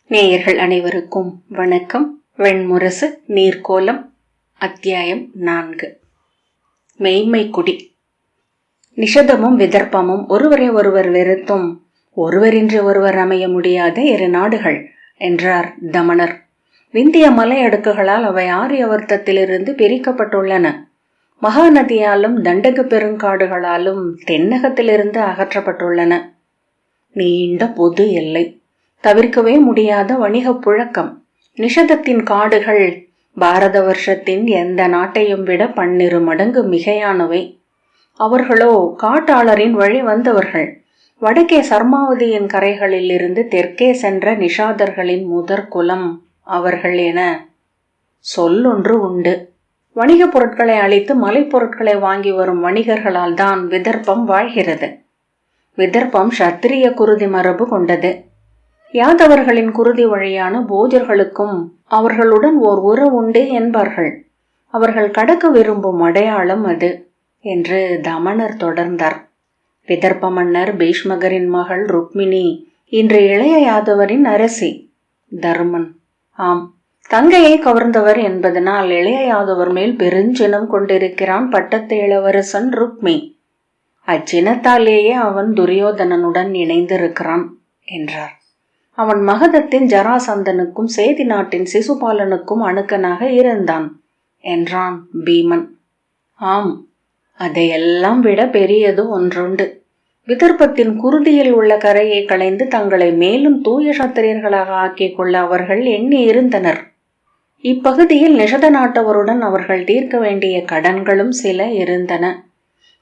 நேயர்கள் அனைவருக்கும் வணக்கம். வெண்முரசு நீர்க்கோலம், அத்தியாயம் 4. மெய்மை குடி. நிஷதமும் விதர்ப்பமும் ஒருவரை ஒருவர் வெறுத்தும் ஒருவரின்றி ஒருவர் அமைய முடியாத இரு நாடுகள் என்றார் தமணர். விந்திய மலை அடுக்குகளால் அவை ஆரியவர்த்தத்திலிருந்து பிரிக்கப்பட்டுள்ளன. மகாநதியாலும் தண்டக பெருங்காடுகளாலும் தென்னகத்திலிருந்து அகற்றப்பட்டுள்ளன. நீண்ட பொது எல்லை, தவிர்க்கவே முடியாத வணிக புழக்கம். நிஷதத்தின் காடுகள் பாரத வருஷத்தின் எந்த நாட்டையும் விட 12 மடங்கு மிகையானவை. அவர்களோ காட்டாளரின் வழி வந்தவர்கள். வடக்கே சர்மாவதியின் கரைகளில் இருந்து தெற்கே சென்ற நிஷாதர்களின் முதற் குலம் அவர்கள் என சொல்லொன்று உண்டு. வணிகப் பொருட்களை அளித்து மலைப்பொருட்களை வாங்கி வரும் வணிகர்களால் தான் விதர்ப்பம் வாழ்கிறது. விதர்ப்பம் சத்திரிய குருதி மரபு கொண்டது. யாதவர்களின் குருதி வழியான போஜர்களுக்கும் அவர்களுடன் ஓர் உறவு உண்டு என்பார்கள். அவர்கள் கடக்க விரும்பும் அடையாளம் அது என்று தமணர் தொடர்ந்தார். விதர்ப்ப மன்னர் பீஷ்மகரின் மகள் ருக்மிணி இன்று இளைய யாதவரின் அரசி. தர்மன்: ஆம், தங்கையை கவர்ந்தவர் என்பதனால் இளைய யாதவர் மேல் பெருஞ்சினம் கொண்டிருக்கிறான் பட்டத்து இளவரசன் ருக்மி. அச்சினத்தாலேயே அவன் துரியோதனனுடன் இணைந்திருக்கிறான் என்றார். அவன் மகதத்தின் ஜராசந்தனுக்கும் சேதி நாட்டின் சிசுபாலனுக்கும் அணுக்கனாக இருந்தான் என்றான் பீமன். ஆம், அதையெல்லாம் விட பெரியது ஒன்றுண்டு. விதர்ப்பத்தின் குருதியில் உள்ள கரையை களைந்து தங்களை மேலும் தூய சத்திரியர்களாக ஆக்கிக் கொள்ள அவர்கள் எண்ணி இருந்தனர். இப்பகுதியில் நிஷத நாட்டவருடன் அவர்கள் தீர்க்க வேண்டிய கடன்களும் சில இருந்தன.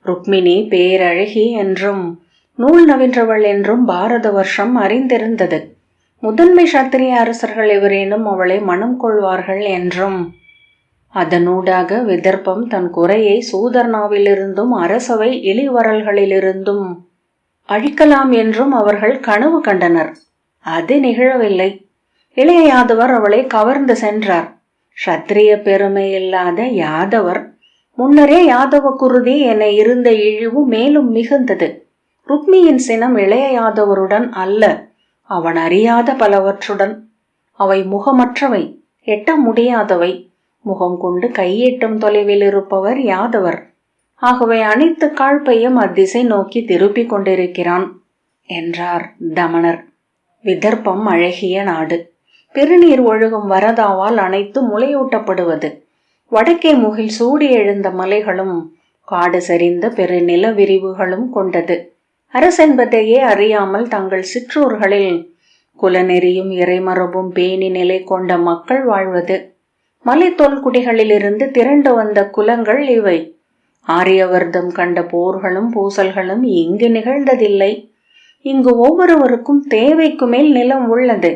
ருக்மிணி பேரழகி என்றும் நூல் நவின்றவள் என்றும் பாரத வருஷம் அறிந்திருந்தது. முதன்மை சத்திரிய அரசர்கள் எவரேனும் அவளை மனம் கொள்வார்கள் என்றும், அதனூடாக விதர்ப்பம் தன் குறையை சூதர்னாவிலிருந்தும் அரசவை இளிவரல்களிலிருந்தும் அழிக்கலாம் என்றும் அவர்கள் கனவு கண்டனர். அது நிகழவில்லை. இளைய யாதவர் அவளை கவர்ந்து சென்றார். சத்திரிய பெருமை இல்லாத யாதவர். முன்னரே யாதவ குருதி என இருந்த இழிவு மேலும் மிகுந்தது. ருக்மியின் சினம் இளைய யாதவருடன் அல்ல, அவன் அறியாத பலவற்றுடன். அவை முகமற்றவை, எட்ட முடியாதவை. முகம் கொண்டு கையெட்டும் தொலைவில் இருப்பவர் யாதவர். ஆகவே அனைத்து காழ்ப்பையும் அத்திசை நோக்கி திருப்பிக் கொண்டிருக்கிறான் என்றார் தமணர். விதர்ப்பம் அழகிய நாடு. பெருநீர் ஒழுகும் வரதாவால் அனைத்து முளையூட்டப்படுவது. வடக்கே முகில் சூடி எழுந்த மலைகளும் காடு சரிந்த பெரு நில விரிவுகளும் கொண்டது. அரசென்பதையே அறியாமல் தங்கள் சிற்றூர்களில் குலநெறியும் இறைமரபும் பேணி நிலை கொண்ட மக்கள் வாழ்வது. மலை தொல்குடிகளிலிருந்து திரண்டு வந்த குலங்கள் இவை. ஆரியவர்தம் கண்ட போர்களும் பூசல்களும் இங்கு நிகழ்ந்ததில்லை. இங்கு ஒவ்வொருவருக்கும் தேவைக்கு மேல் நிலம் உள்ளது.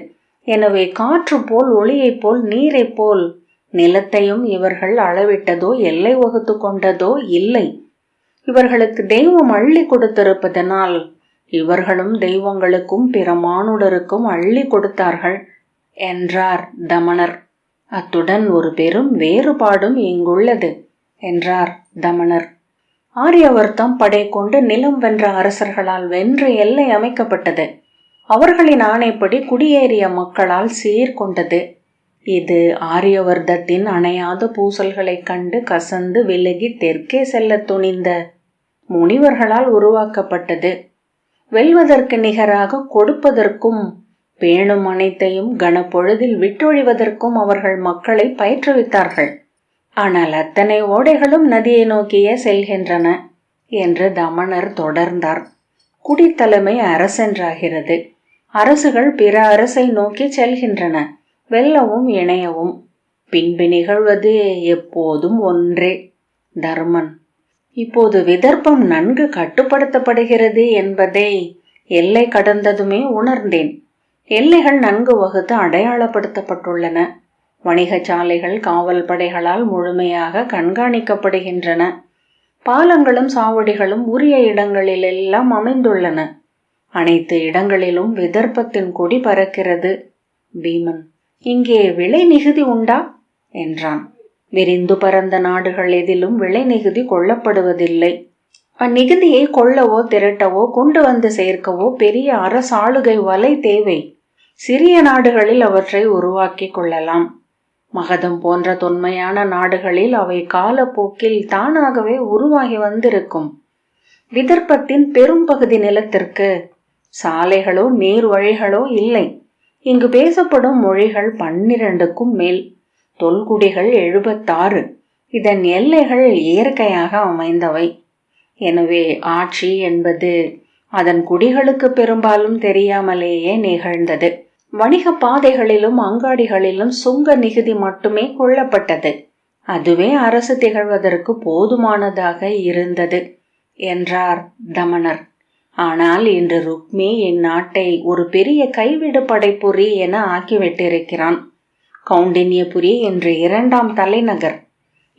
எனவே காற்று போல், ஒளியைப் போல், நீரைப் போல் நிலத்தையும் இவர்கள் அளவிட்டதோ எல்லை வகுத்து கொண்டதோ இல்லை. இவர்களுக்கு தெய்வம் அள்ளி கொடுத்திருப்பதனால் இவர்களும் தெய்வங்களுக்கும் பிற மானுடருக்கும் அள்ளி கொடுத்தார்கள் என்றார் தமணர். அத்துடன் ஒரு பெரும் வேறுபாடும் இங்குள்ளது என்றார் தமணர். ஆரியவர்த்தம் படை கொண்டு நிலம் வென்ற அரசர்களால் வென்று எல்லை அமைக்கப்பட்டது. அவர்களின் ஆணைப்படி குடியேறிய மக்களால் சீர்கொண்டது. இது ஆரியவர்த்தத்தின் அணையாத பூசல்களைக் கண்டு கசந்து விலகி தெற்கே செல்ல துணிந்த முனிவர்களால் உருவாக்கப்பட்டது. வெல்வதற்கு நிகராக கொடுப்பதற்கும் பேணும் அனைத்தையும் கனப்பொழுதில் விட்டொழிவதற்கும் அவர்கள் மக்களை பயிற்றுவித்தார்கள். ஆனால் அத்தனை ஓடைகளும் நதியை நோக்கியே செல்கின்றன என்று தமணர் தொடர்ந்தார். குடித்தலைமை அரசென்றாகிறது. அரசுகள் பிற அரசை நோக்கி செல்கின்றன, வெல்லவும் இணையவும். பின்பு நிகழ்வது எப்போதும் ஒன்றே. தர்மன்: இப்போது விதர்ப்பம் நன்கு கட்டுப்படுத்தப்படுகிறது என்பதை எல்லை கடந்ததுமே உணர்ந்தேன். எல்லைகள் நன்கு வகுத்து அடையாளப்படுத்தப்பட்டுள்ளன. வணிக சாலைகள் காவல் படைகளால் முழுமையாக கண்காணிக்கப்படுகின்றன. பாலங்களும் சாவடிகளும் உரிய இடங்களிலெல்லாம் அமைந்துள்ளன. அனைத்து இடங்களிலும் விதர்ப்பத்தின் கொடி பறக்கிறது. பீமன்: இங்கே விலை நிகுதி உண்டா என்றான். விரிந்து பரந்த நாடுகள் எதிலும் விலை நிகுதி கொள்ளப்படுவதில்லை. அந்நிகுதியை கொள்ளவோ திரட்டவோ கொண்டு வந்து சேர்க்கவோ பெரிய அரசாளுகை வலை தேவை. சிறிய நாடுகளில் அவற்றை உருவாக்கி கொள்ளலாம். மகதம் போன்ற தொன்மையான நாடுகளில் அவை காலப்போக்கில் தானாகவே உருவாகி வந்திருக்கும். விதர்ப்பத்தின் பெரும்பகுதி நிலத்திற்கு சாலைகளோ நீர் வழிகளோ இல்லை. இங்கு பேசப்படும் மொழிகள் 12க்கும் மேல், தொல்குடிகள் 76. இதன் எல்லைகள் இயற்கையாக அமைந்தவை. எனவே ஆட்சி என்பது அதன் குடிகளுக்கு பெரும்பாலும் தெரியாமலேயே நிகழ்ந்தது. வணிக பாதைகளிலும் அங்காடிகளிலும் சுங்க நிகுதி மட்டுமே கொள்ளப்பட்டது. அதுவே அரசு திகழ்வதற்கு போதுமானதாக இருந்தது என்றார் தமனர். ஆனால் இன்று ருக்மி இந்நாட்டை ஒரு பெரிய கைவிடு படைப்புரி என ஆக்கிவிட்டிருக்கிறான். கௌண்டின்யபுரி இன்று 2ஆம் தலைநகர்.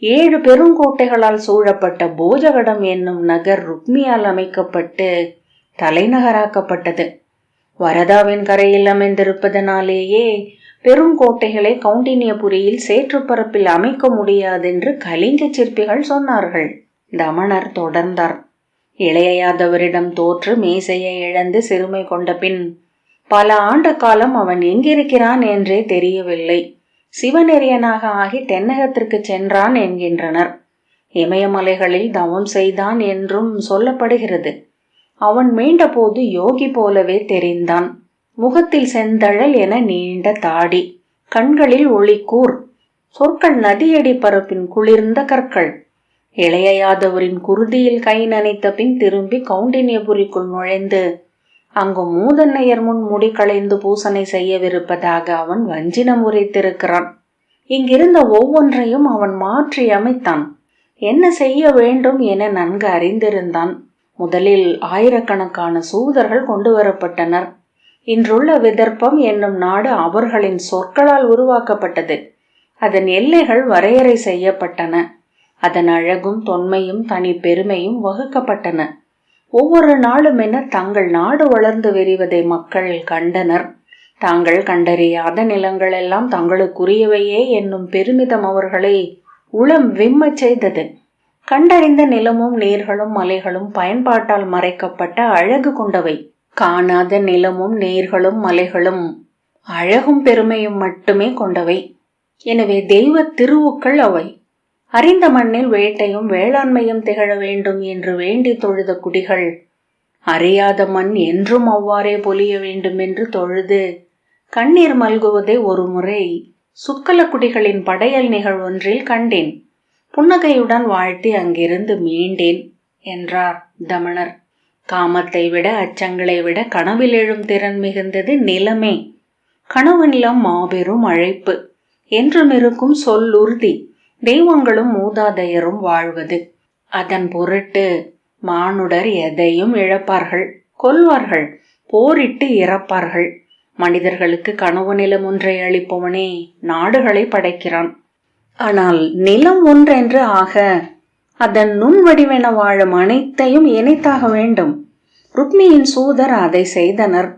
7 பெருங்கோட்டைகளால் சூழப்பட்ட போஜகடம் என்னும் நகர் ருக்மியால் அமைக்கப்பட்டு தலைநகராக்கப்பட்டது. வரதாவின் கரையில் அமைந்திருப்பதனாலேயே பெருங்கோட்டைகளை கௌண்டின்யபுரியில் சேற்றுப்பரப்பில் அமைக்க முடியாதென்று கலிங்க சிற்பிகள் சொன்னார்கள். தமனர் தொடர்ந்தார். இளைய யாதவரிடம் தோற்று மீசையை இழந்து சிறுமை கொண்ட பின் பல ஆண்டு காலம் அவன் எங்கிருக்கிறான் என்றே தெரியவில்லை. சிவநெறியனாக ஆகி தென்னகத்திற்கு சென்றான் என்கின்றனர். இமயமலைகளில் தவம் செய்தான் என்றும் சொல்லப்படுகிறது. அவன் மீண்டபோது யோகி போலவே தெரிந்தான். முகத்தில் செந்தழல் என நீண்ட தாடி, கண்களில் ஒளிக்கூர், சொற்கள் நதியடி பரப்பின் குளிர்ந்த கற்கள். இளைய யாதவரின் குருதியில் கை நனைத்த பின் திரும்பி கௌண்டின்யபுரிக்குள் நுழைந்து அங்கு மூதன்னையர் முன் முடி களைந்து பூசனை செய்யவிருப்பதாக அவன் வஞ்சினம் உரைத்திருக்கிறான். இங்கிருந்த ஒவ்வொன்றையும் அவன் மாற்றி அமைத்தான். என்ன செய்ய வேண்டும் என நன்கு அறிந்திருந்தான். முதலில் ஆயிரக்கணக்கான சூதர்கள் கொண்டு வரப்பட்டனர். இன்றுள்ள விதர்ப்பம் என்னும் நாடு அவர்களின் சொற்களால் உருவாக்கப்பட்டது. அதன் எல்லைகள் வரையறை செய்யப்பட்டன. அதன் அழகும் தொன்மையும் தனி பெருமையும் வகுக்கப்பட்டன. ஒவ்வொரு நாளும் என தங்கள் நாடு வளர்ந்து விரிவதை மக்கள் கண்டனர். தாங்கள் கண்டறியாத நிலங்கள் எல்லாம் தங்களுக்குரியவையே என்னும் பெருமிதம் அவர்களை உளம் விம்மச் செய்தது. கண்டறிந்த நிலமும் நீர்களும் மலைகளும் பயன்பாட்டால் மறைக்கப்பட்ட அழகு கொண்டவை. காணாத நிலமும் நீர்களும் மலைகளும் அழகும் பெருமையும் மட்டுமே கொண்டவை. எனவே தெய்வ திருவுக்கள் அவை. அறிந்த மண்ணில் வேட்டையும் வேளாண்மையும் திகழ வேண்டும் என்று வேண்டி தொழுத குடிகள் அறியாத மண் என்றும் அவ்வாறே பொலிய வேண்டும் என்று தொழுது கண்ணீர் மல்குவதை ஒரு முறை சுக்கல குடிகளின் படையல் நிகழ்வொன்றில் கண்டேன். புன்னகையுடன் வாழ்த்தி அங்கிருந்து மீண்டேன் என்றார் தமனர். காமத்தை விட அச்சங்களை விட கனவில் எழும் திறன் மிகுந்தது நிலமே. கனவு நிலம் மாபெரும் அழைப்பு. என்றும் இருக்கும் சொல்லுறுதி. தெய்வங்களும் மூதாதையரும் வாழ்வது. அதன் பொருட்டு மானுடர் எதையும் இழப்பார்கள், கொல்வார்கள், போரிட்டு இறப்பார்கள். மனிதர்களுக்கு கனவு நிலம் ஒன்றை அளிப்பவனே நாடுகளை படைக்கிறான். ஆனால் நிலம் ஒன்றென்று ஆக அதன் நுண் வடிவென வாழும் அனைத்தையும் இணைத்தாக வேண்டும். ருக்மியின் சூதர் அதை செய்தனர்.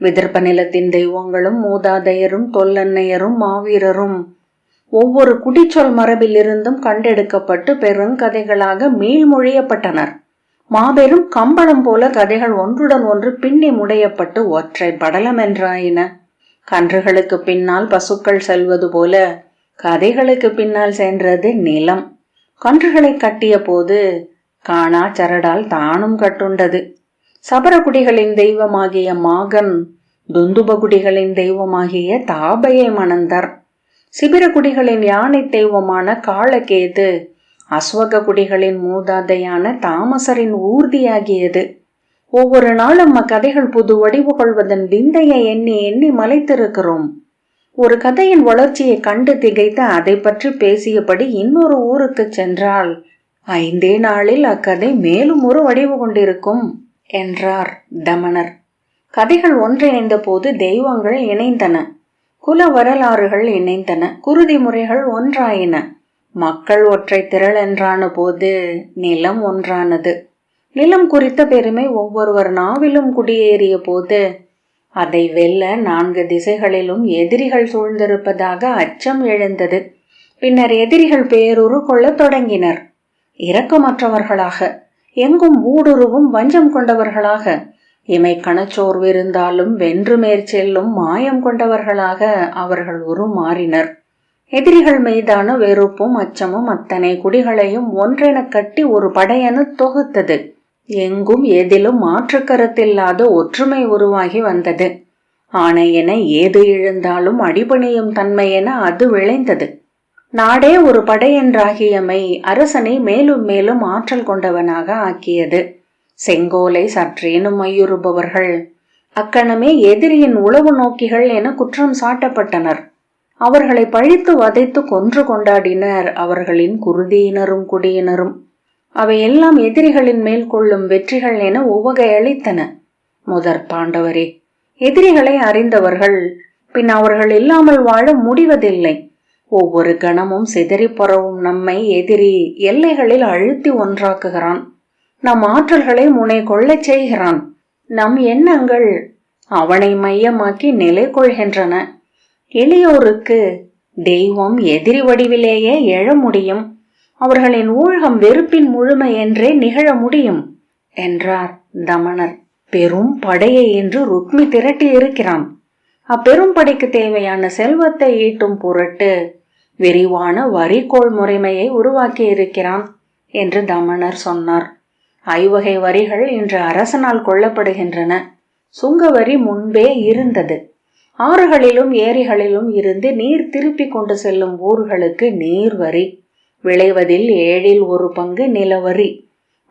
விதர்ப்ப நிலத்தின் தெய்வங்களும் மூதாதையரும் தொல்லன்னையரும் மாவீரரும் ஒவ்வொரு குடிச்சொல் மரபில் இருந்தும் கண்டெடுக்கப்பட்டு பெருங்கதைகளாக மீள்மொழியப்பட்டனர். மாபெரும் கம்பளம் போல கதைகள் ஒன்றுடன் ஒன்று பின்னி முடையப்பட்டு ஒற்றை படலம் என்றாயின. கன்றுகளுக்கு பின்னால் பசுக்கள் செல்வது போல கதைகளுக்கு பின்னால் சென்றது நிலம். கன்றுகளை கட்டிய போது காணா சரடால் தானும் கட்டுண்டது. சபரகுடிகளின் தெய்வமாகிய மாகன் துந்துபகுடிகளின் தெய்வமாகிய தாபையை மணந்தார். சிபிரகுடிகளின் யானை தெய்வமான காளகேது அஸ்வக குடிகளின் மூதாதையான தாமசரின் ஊர்தியாகியது. ஒவ்வொரு நாளும் அக்கதைகள் புது வடிவு கொள்வதன் விந்தையை எண்ணி எண்ணி மலைத்திருக்கிறோம். ஒரு கதையின் வளர்ச்சியை கண்டு திகைத்து அதை பற்றி பேசியபடி இன்னொரு ஊருக்கு சென்றால் 5 நாளில் அக்கதை மேலும் ஒரு வடிவு கொண்டிருக்கும் என்றார் தமனர். கதைகள் ஒன்றிணைந்த போது தெய்வங்கள் இணைந்தன, குல வரலாறுகள் இணைந்தன, குருதி முறைகள் ஒன்றாயின. மக்கள் ஒற்றை திரள் என்றான போது நிலம் ஒன்றானது. நிலம் குறித்த பெருமை ஒவ்வொருவர் நாவிலும் குடியேறிய போது அதை வெல்ல 4 திசைகளிலும் எதிரிகள் சூழ்ந்திருப்பதாக அச்சம் எழுந்தது. பின்னர் எதிரிகள் பேருரு கொள்ள தொடங்கினர். இரக்கமற்றவர்களாக, எங்கும் ஊடுருவும் வஞ்சம் கொண்டவர்களாக, இமைக்கணச்சோர்விருந்தாலும் வென்று மேற்செல்லும் மாயம் கொண்டவர்களாக அவர்கள் உருமாறினர். எதிரிகள் மீதான வெறுப்பும் அச்சமும் அத்தனை குடிகளையும் ஒன்றென கட்டி ஒரு படையென தொகுத்தது. எங்கும் எதிலும் மாற்று கருத்தில்லாத ஒற்றுமை உருவாகி வந்தது. ஆணை என ஏது இழுந்தாலும் அடிபணியும் தன்மை என அது விளைந்தது. நாடே ஒரு படையென்றாகியமை அரசனை மேலும் மேலும் ஆற்றல் கொண்டவனாக ஆக்கியது. செங்கோலை சற்றேனும் மையுறுபவர்கள் அக்கணமே எதிரியின் உளவு நோக்கிகள் என குற்றம் சாட்டப்பட்டனர். அவர்களை பழித்து வதைத்து கொன்று கொண்டாடினர் அவர்களின் குருதியினரும் குடியினரும். அவையெல்லாம் எதிரிகளின் மேல் கொள்ளும் வெற்றிகள் என உவகை அளித்தன. முதற் பாண்டவரே, எதிரிகளை அறிந்தவர்கள் பின் அவர்கள் இல்லாமல் வாழ முடிவதில்லை. ஒவ்வொரு கணமும் சிதறி பரவும் நம்மை எதிரி எல்லைகளில் அழுத்தி ஒன்றாக்குகிறான். நம் ஆற்றல்களை முனை கொள்ளச் செய்கிறான். நம் எண்ணங்கள் அவனை மையமாக்கி நிலை கொள்கின்றன. எளியோருக்கு தெய்வம் எதிரி வடிவிலேயே எழ முடியும். அவர்களின் ஊழகம் வெறுப்பின் முழுமை என்றே நிகழ முடியும் என்றார் தமனர். பெரும் படையை இன்று ருக்மி திரட்டி இருக்கிறான். அப்பெரும் படைக்கு தேவையான செல்வத்தை ஈட்டும் பொருட்டு விரிவான வரிகோள் முறைமையை உருவாக்கி இருக்கிறான் என்று தமனர் சொன்னார். 5 வகை வரிகள் இன்று அரசனால் கொள்ளப்படுகின்றன. சுங்க வரி முன்பே இருந்தது. ஆறுகளிலும் ஏரிகளிலும் இருந்து நீர் திருப்பி கொண்டு செல்லும் ஊர்களுக்கு நீர் வரி. விளைவதில் 1/7 பங்கு நிலவரி.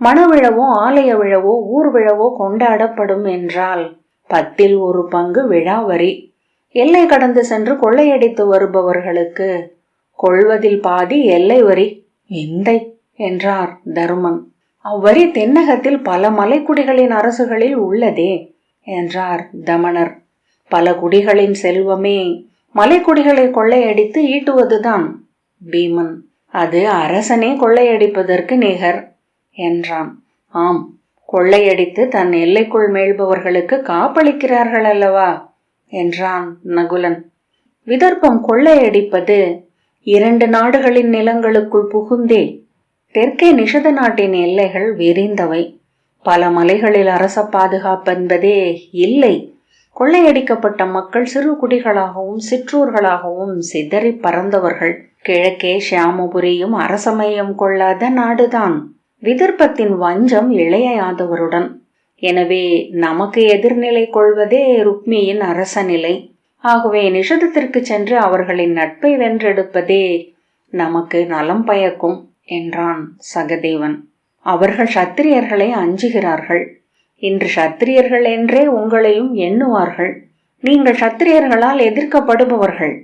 மணவிழவோ ஆலய விழவோ ஊர் விழவோ கொண்டாடப்படும் என்றால் 10 பங்கு விழாவரி. எல்லை கடந்து சென்று கொள்ளையடித்து வருபவர்களுக்கு கொள்வதில் பாதி எல்லை வரி. விந்தை என்றார் தருமன். அவ்வரி தென்னகத்தில் பல மலைக்குடிகளின் அரசுகளில் உள்ளதே என்றார் தமனர். பல குடிகளின் செல்வமே மலைக்குடிகளை கொள்ளையடித்து ஈட்டுவதுதான். பீமன். அது அரசனே கொள்ளையடிப்பதற்கு நிகர் என்றான். ஆம், கொள்ளையடித்து தன் எல்லைக்குள் மேல்பவர்களுக்கு காப்பளிக்கிறார்கள் அல்லவா என்றான் நகுலன். விதர்ப்பம் கொள்ளையடிப்பது 2 நாடுகளின் நிலங்களுக்குள் புகுந்தே. தெற்கே நிஷத நாட்டின் எல்லைகள் விரிந்தவை. பல மலைகளில் அரச பாதுகாப்பென்பதே இல்லை. கொள்ளையடிக்கப்பட்ட மக்கள் சிறு குடிகளாகவும் சிற்றூர்களாகவும் சிதறி பறந்தவர்கள். கிழக்கே ஷியாமபுரியும் அரசமயம் கொள்ளாத நாடுதான். விதர்ப்பத்தின் வஞ்சம் இளைய யாதவருடன். எனவே நமக்கு எதிர்நிலை கொள்வதே ருக்மியின் அரச நிலை. ஆகவே நிஷதத்திற்கு சென்று அவர்களின் நட்பை வென்றெடுப்பதே நமக்கு நலம் பயக்கும் என்றான் சகதேவன். அவர்கள் சத்திரியர்களை அஞ்சுகிறார்கள். இன்று சத்திரியர்கள் என்றே உங்களையும் எண்ணுவார்கள். நீங்கள் சத்திரியர்களால் எதிர்க்கப்படுபவர்கள்.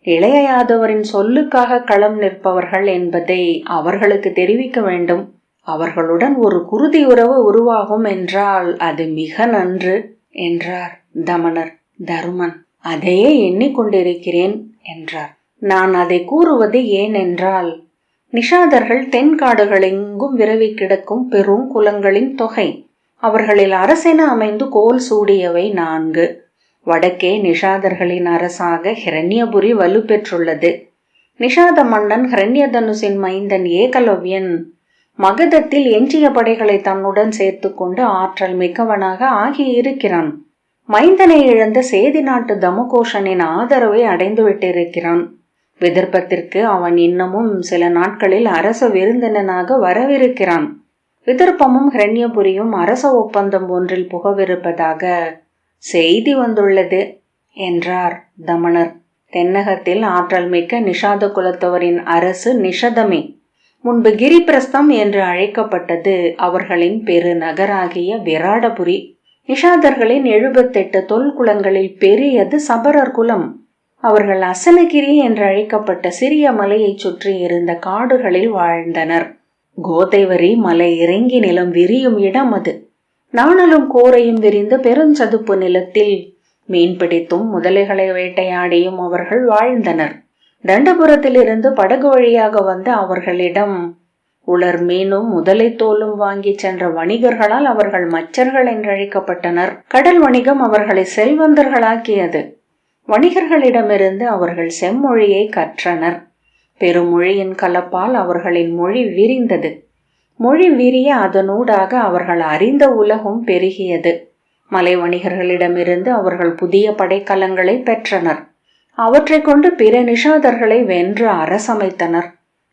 இளைய யாதவரின் சொல்லுக்காக களம் நிற்பவர்கள் என்பதை அவர்களுக்கு தெரிவிக்க வேண்டும். அவர்களுடன் ஒரு குருதி உறவு உருவாகும் என்றால் அது மிக நன்று என்றார் தமனர். தருமன். அதையே எண்ணிக்கொண்டிருக்கிறேன் என்றார். நான் அதை கூறுவது ஏனென்றால், நிஷாதர்கள் தென்காடுகளெங்கும் விரவி கிடக்கும் பெரும் குலங்களின் தொகை. அவர்களில் அரசென அமைந்து கோல் சூடியவை 4. வடக்கே நிஷாதர்களின் அரசாக ஹிரண்யபுரி வலுப்பெற்றுள்ளது. நிஷாத மன்னன் ஹிரண்யதனுசின் மைந்தன் ஏகலவ்யன் மகதத்தில் எஞ்சிய படைகளை தன்னுடன் சேர்த்து கொண்டு ஆற்றல் மிக்கவனாக ஆகியிருக்கிறான். மைந்தனை இழந்த சேதி நாட்டு தமகோஷனின் ஆதரவை அடைந்துவிட்டிருக்கிறான். விதர்ப்பத்திற்கு அவன் இன்னமும் சில நாட்களில் அரச விருந்தினனாக வரவிருக்கிறான். விதர்ப்பமும் ஹிரண்யபுரியும் அரச ஒப்பந்தம் ஒன்றில் புகவிருப்பதாக செய்தி வந்துள்ளது என்றார் தமனர். தென்னகத்தில் ஆற்றல் மிக்க நிஷாத குலத்தவரின் அரசு நிஷதமே. முன்பு கிரிபிரஸ்தம் என்று அழைக்கப்பட்டது அவர்களின் பெருநகராகிய விராடபுரி. நிஷாதர்களின் 78 தொல்குலங்களில் பெரியது சபரர் குலம். அவர்கள் அசனகிரி என்று அழைக்கப்பட்ட சிறிய மலையை சுற்றி இருந்த காடுகளில் வாழ்ந்தனர். கோதைவரி மலை இறங்கி நிலம் விரியும் இடம் அது. நாணலும் கோரையும் விரிந்த பெருஞ்சதுப்பு நிலத்தில் மீன்பிடித்தும் முதலைகளை வேட்டையாடியும் அவர்கள் வாழ்ந்தனர். தண்டபுரத்திலிருந்து படகு வழியாக வந்த அவர்களிடம் உலர் மீனும் முதலை தோலும் வாங்கி சென்ற வணிகர்களால் அவர்கள் மச்சர்கள் என்றழைக்கப்பட்டனர். கடல் வணிகம் அவர்களை செல்வந்தர்களாக்கியது. வணிகர்களிடமிருந்து அவர்கள் செம்மொழியை கற்றனர். பெருமொழியின் கலப்பால் அவர்களின் மொழி விரிந்தது. மொழி விரிய அதனூடாக அவர்கள் அறிந்த உலகம் பெருகியது. மலை வணிகர்களிடமிருந்து அவர்கள் புதிய படைக்கலங்களை பெற்றனர். அவற்றை கொண்டு பிற நிஷாதர்களை வென்று அரசமைத்தனர்.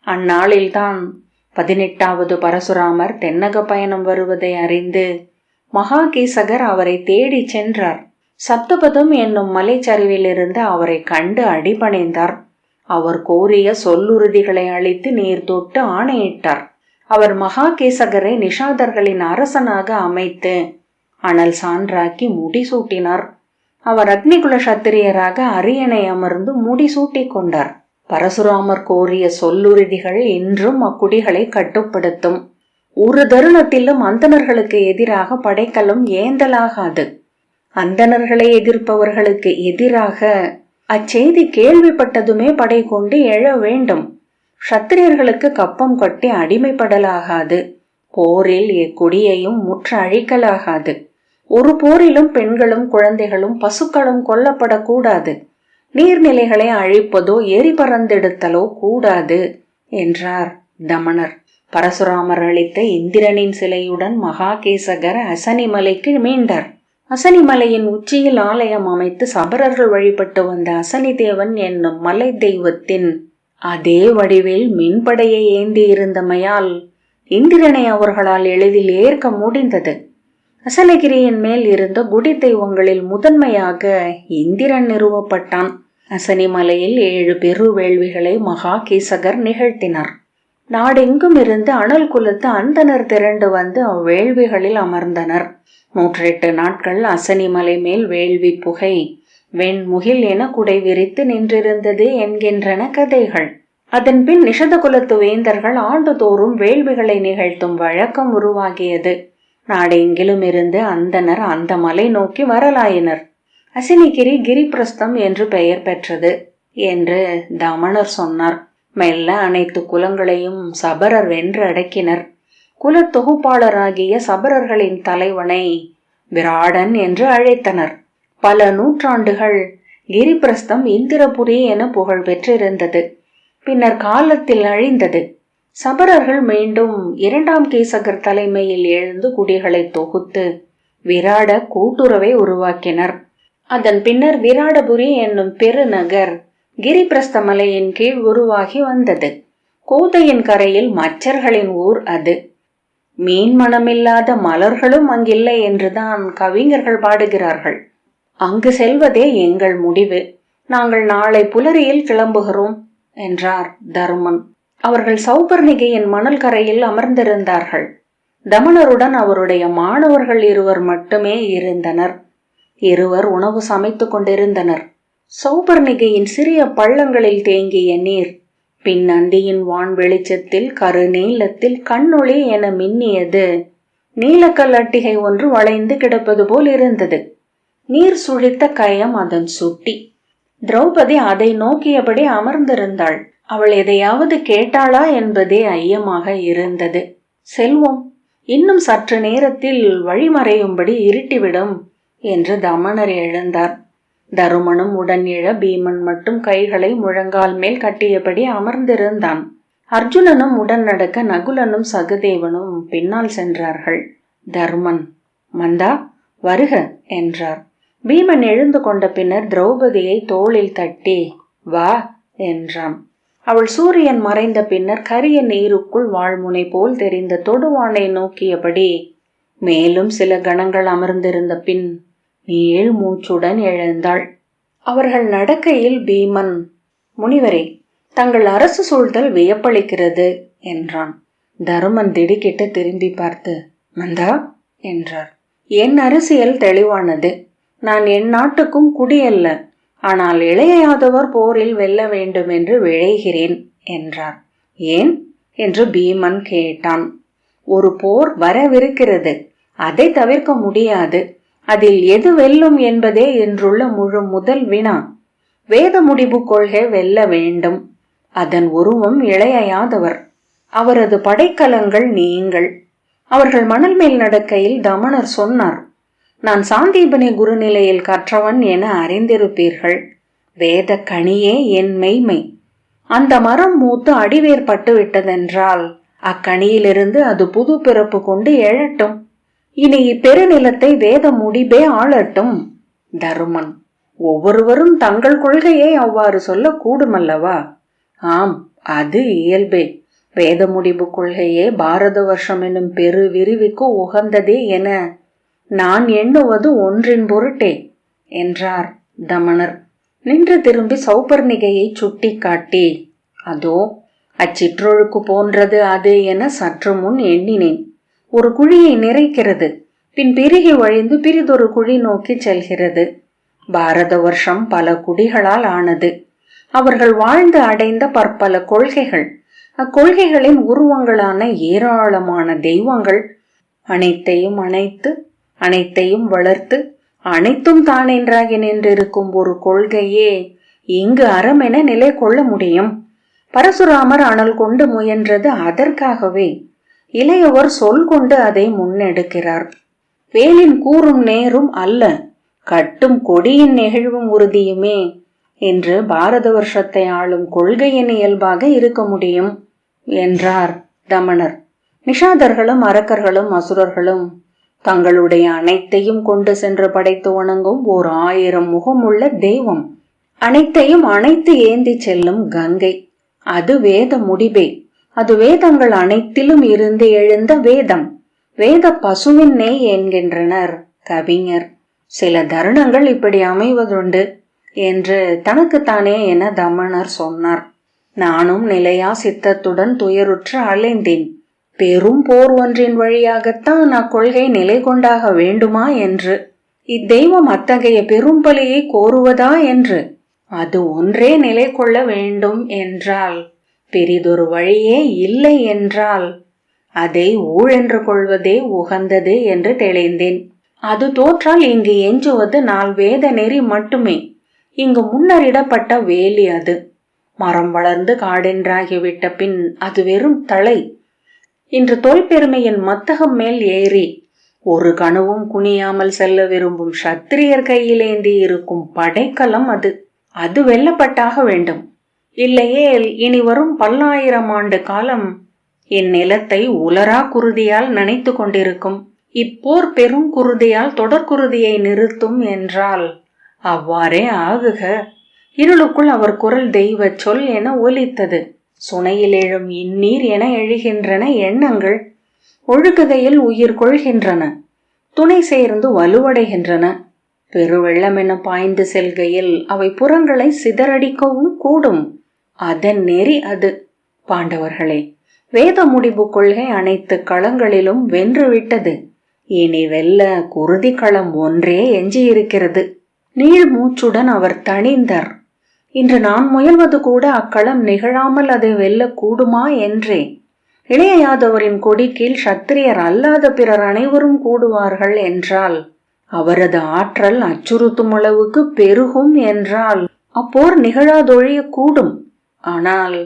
அந்நாளில்தான் 18வது பரசுராமர் தென்னக பயணம் வருவதை அறிந்து மகாகீசகர் அவரை தேடி சென்றார். சப்தபதம் என்னும் மலைச்சரிவிலிருந்து அவரை கண்டு அடிபணிந்தார். அவர் கோரிய சொல்லுறுதிகளை அளித்து நீர் தொட்டு ஆணையிட்டார். அவர் மகாகேசகரை நிஷாதர்களின் அரசனாக அமைத்து அனல் சான்றாக்கி முடிசூட்டினார். அவர் அக்னிகுல சத்திரியராக அரியணை அமர்ந்து முடிசூட்டி கொண்டார். பரசுராமர் கோரிய சொல்லுறுதிகள் இன்றும் அக்குடிகளை கட்டுப்படுத்தும். ஒரு தருணத்திலும் அந்தணர்களுக்கு எதிராக படைக்கலும் ஏந்தலாகாது. அந்தணர்களை எதிர்ப்பவர்களுக்கு எதிராக அச்செய்தி கேள்விப்பட்டதுமே படை கொண்டு எழ வேண்டும். சத்திரியர்களுக்கு கப்பம் கட்டி அடிமைப்படலாகாது. போரில் எக்குடியையும் முற்ற அழிக்கலாகாது. ஒரு போரிலும் பெண்களும் குழந்தைகளும் பசுக்களும் கொல்லப்படக்கூடாது. நீர்நிலைகளை அழிப்பதோ எரி பறந்தெடுத்தலோ கூடாது என்றார் தமணர். பரசுராமர் அளித்த இந்திரனின் சிலையுடன் மகாகேசகர் அசனிமலைக்கு மீண்டார். அசனிமலையின் உச்சியில் ஆலயம் அமைத்து சபரர்கள் வழிபட்டு வந்த அசனி தேவன் என்னும் மலை தெய்வத்தின் அதே வடிவில் மின்படையை ஏந்தி இருந்தமையால் இந்திரனை அவர்களால் எளிதில் ஏற்க முடிந்தது. அசனகிரியின் மேல் இருந்த குடி தெய்வங்களில் முதன்மையாக இந்திரன் நிறுவப்பட்டான். அசனிமலையில் 7 பெரு வேள்விகளை மகாகீசகர் நிகழ்த்தினார். நாடெங்கும் இருந்து அனல் குலத்து அந்தனர் திரண்டு வந்து அவ்வேள்விகளில் அமர்ந்தனர். 108 நாட்கள் அசனிமலை மேல் வேள்வி புகை வெண்முகில் என குடை விரித்து நின்றிருந்தது என்கின்றன கதைகள். அதன் பின் நிஷத குலத்து வேந்தர்கள் ஆண்டுதோறும் வேள்விகளை நிகழ்த்தும் வழக்கம் உருவாகியது. நாடெங்கிலும் இருந்து அந்தனர் அந்த மலை நோக்கி வரலாயினர். அசனிகிரி கிரிபிரஸ்தம் என்று பெயர் பெற்றது என்று தமணர் சொன்னார். மெல்ல அனைத்து குலங்களையும் சபரர் வென்று அடக்கினர். குல தொகுப்பாளராகிய சபரர்களின் தலைவனை விராடன் என்று அழைத்தனர். பல நூற்றாண்டுகள் கிரிபிரஸ்தம் இந்திரபுரி என புகழ் பெற்றிருந்தது. பின்னர் காலத்தில் அழிந்தது. சபரர்கள் மீண்டும் 2ஆம் கீசகர் தலைமையில் எழுந்து குடிகளை தொகுத்து விராட கூட்டுறவை உருவாக்கினர். அதன் பின்னர் விராடபுரி என்னும் பெருநகர் கிரிபிரஸ்த மலையின் கீழ் உருவாகி வந்தது. கோதையின் கரையில் மச்சர்களின் ஊர் அது. மீன் மனமில்லாத மலர்களும் அங்கில்லை என்றுதான் கவிஞர்கள் பாடுகிறார்கள். அங்கு செல்வதே எங்கள் முடிவு. நாங்கள் நாளை புலரியில் கிளம்புகிறோம் என்றார் தருமன். அவர்கள் சௌபர்ணிகையின் மணல் கரையில் அமர்ந்திருந்தார்கள். தமணருடன் அவருடைய மாணவர்கள் 2 மட்டுமே இருந்தனர். 2 உணவு சமைத்துக் கொண்டிருந்தனர். சௌபர்ணிகையின் சிறிய பள்ளங்களில் தேங்கிய நீர் பின் அந்தியின் வான் வெளிச்சத்தில் கருநீலத்தில் கண்ணொளி என மின்னியது. நீலக்கல் அட்டிகை ஒன்று வளைந்து கிடப்பது போல் இருந்தது. நீர் சுழித்த கயம் அதன் சுட்டி. திரௌபதி அதை நோக்கியபடி அமர்ந்திருந்தாள். அவள் எதையாவது கேட்டாளா என்பதே ஐயமாக இருந்தது. செல்வோம், இன்னும் சற்று நேரத்தில் வழிமறையும்படி இருட்டிவிடும் என்று தமணர் எழுந்தார். தருமனும் உடன் எழ பீமன் மட்டும் கைகளை முழங்கால் மேல் கட்டியபடி அமர்ந்திருந்தான். அர்ஜுனனும் உடன் நடக்க நகுலனும் சகதேவனும் பின்னால் சென்றார்கள். தருமன், மந்தா வருக என்றார். பீமன் எழுந்து கொண்ட பின்னர் திரௌபதியை தோளில் தட்டி வா என்றான். அவள் சூரியன் மறைந்த பின்னர் கரிய நீருக்குள் வாழ்முனை போல் தெரிந்த தொடுவானை நோக்கியபடி மேலும் சில கணங்கள் அமர்ந்திருந்த பின் நீள் மூச்சுடன் எழுந்தாள். அவர்கள் நடக்கையில் பீமன், முனிவரே, தங்கள் அரசு சூழ்தல் வியப்பளிக்கிறது என்றான். தருமன் திடுக்கிட்டு திரும்பி பார்த்து மந்தா என்றார். என் அரசியல் தெளிவானது. நான் என் நாட்டுக்கும் குடியல்ல, ஆனால் இளைய யாதவர் போரில் வெல்ல வேண்டும் என்று விழைகிறேன் என்றார். ஏன் என்று பீமன் கேட்டான். ஒரு போர் வரவிருக்கிறது, அதை தவிர்க்க முடியாது. அதில் எது வெல்லும் என்பதே இன்றுள்ள முழு முதல் வினா. வேத முடிவு கொள்கை வெல்ல வேண்டும். அதன் உருவம் இளைய யாதவர், அவரது படைக்கலங்கள் நீங்கள். அவர்கள் மணல் மேல் நடக்கையில் தமணர் சொன்னார், நான் சாந்தீபனி குருநிலையில் கற்றவன் என அறிந்திருப்பீர்கள். வேத கனியே என் மெய்மை. அந்த மரம் மூத்து அடிவேர் பட்டு விட்டதென்றால் அக்கனியிலிருந்து அது புது பிறப்பு கொண்டு எழட்டும். இனி இப்பெருநிலத்தை வேத முடிபே ஆளட்டும். தருமன்: ஒவ்வொருவரும் தங்கள் கொள்கையை அவ்வாறு சொல்ல கூடுமல்லவா? ஆம், அது இயல்பே. வேத முடிவு கொள்கையே பாரத வருஷம் என்னும் பெரு விரிவுக்கு உகந்ததே என நான் எண்ணுவது ஒன்றின் பொருட்டே என்றார் தமனர். நின்று திரும்பி சௌபர்ணிகையை சுட்டி காட்டி, அதோ அச்சிற்றொழுக்கு போன்றது அது என சற்று முன் எண்ணினேன். ஒரு குழியை நிறைக்கிறது, பின் பெருகி வழிந்து பிரிதொரு குழி நோக்கி செல்கிறது. பாரத வருஷம் பல குடிகளால் ஆனது. அவர்கள் வாழ்ந்து அடைந்த பற்பல கொள்கைகள், அக்கொள்கைகளின் உருவங்களான ஏராளமான தெய்வங்கள், அனைத்தையும் அணைத்து அனைத்தையும் வளர்த்து அனைத்தும் தானென்றாகி நின்றிருக்கும் ஒரு கொள்கையே இங்கு அறமென நிலை கொள்ள முடியும். பரசுராமர் அனல் கொண்டு முயன்றது அதற்காகவே. இளையவர் சொல் கொண்டு அதை முன்னெடுக்கிறார். வேலின் கூறும் நேரும் அல்ல, கட்டும் கொடியின் நெகிழ்வும் உறுதியுமே என்று பாரத வருஷத்தை ஆளும் கொள்கையின் இயல்பாக இருக்க முடியும் என்றார் தமனர். நிஷாதர்களும் அரக்கர்களும் அசுரர்களும் தங்களுடைய அனைத்தையும் கொண்டு சென்று படைத்து வணங்கும் ஓர் 1000 முகமுள்ள தெய்வம், அனைத்தையும் அனைத்து ஏந்தி செல்லும் கங்கை, அது வேத முடிபே. அது வேதங்கள் அனைத்திலும் இருந்து எழுந்த வேதம். வேத பசுவின் நெய் என்கின்றனர் கவிஞர். சில தருணங்கள் இப்படி அமைவதுண்டு என்று தனக்குத்தானே என தமனர் சொன்னார். நானும் நிலையா சித்தத்துடன் துயருற்று அலைந்தேன். பெரும் போர் ஒன்றின் வழியாகத்தான் அக்கொள்கை நிலை கொண்டாக வேண்டுமா என்று. இத்தெய்வம் அத்தகைய பெரும் பலியை கோருவதா என்று. அது ஒன்றே நிலை கொள்ள வேண்டும் என்றால், பெரிதொரு வழியே இல்லை என்றால், அதை ஊழென்று கொள்வதே உகந்தது என்று தெளிந்தேன். அது தோற்றால் இங்கு எஞ்சுவது 4 வேத நெறி மட்டுமே. இங்கு முன்னரிடப்பட்ட வேலி அது. மரம் வளர்ந்து காடென்றாகிவிட்ட பின் அது வெறும் தலை. இன்று தொல்பெருமையின் மத்தகம் மேல் ஏறி ஒரு கனவும் குனியாமல் செல்ல விரும்பும் சத்திரியர் கையிலேந்தி இருக்கும் படைக்கலம் அது. அது வெல்லப்பட்டாக வேண்டும். இல்லையேல் இனி வரும் 1000 ஆண்டு காலம் இந்நிலத்தை உலரா குருதியால் நனைத்து கொண்டிருக்கும். இப்போர் பெரும் குருதியால் தொடர்குருதியை நிறுத்தும் என்றால் அவ்வாறே ஆகுக. இருளுக்குள் அவர் குரல் தெய்வ சொல் என ஒலித்தது. சுனையில் எழும் இந்நீர் என எழுகின்றன எண்ணங்கள். ஒழுகுகையில் உயிர் கொள்கின்றன, துணை சேர்ந்து வலுவடைகின்றன. பெருவெள்ளமென பாய்ந்து செல்கையில் அவை புறங்களை சிதறடிக்கவும் கூடும். அதன் நெறி அது. பாண்டவர்களே, வேத முடிவு கொள்கை அனைத்து களங்களிலும் வென்றுவிட்டது. இனி வெல்ல குருதி களம் ஒன்றே எஞ்சியிருக்கிறது. நீள் மூச்சுடன் அவர் தணிந்தார். இன்று நான் முயல்வது கூட அக்களம் நிகழாமல் அதை வெல்ல கூடுமா என்றே. இளைய யாதவரின் கொடி கீழ் சத்திரியர் அல்லாத பிறர் அனைவரும் கூடுவார்கள் என்றால், அவரது ஆற்றல் அச்சுறுத்தும் அளவுக்கு பெருகும் என்றால், அப்போர் நிகழாதொழிய கூடும். ஆனால்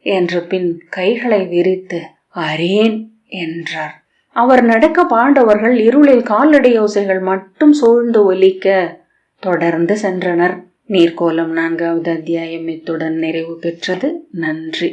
என்று பின் கைகளை விரித்து அரேன் என்றார். அவர் நடக்க பாண்டவர்கள் இருளில் காலடியோசைகள் மட்டும் சூழ்ந்து ஒலிக்க தொடர்ந்து சென்றனர். நீர்க்கோலம் 4வது அத்தியாயம் இத்துடன் நிறைவு பெற்றது. நன்றி.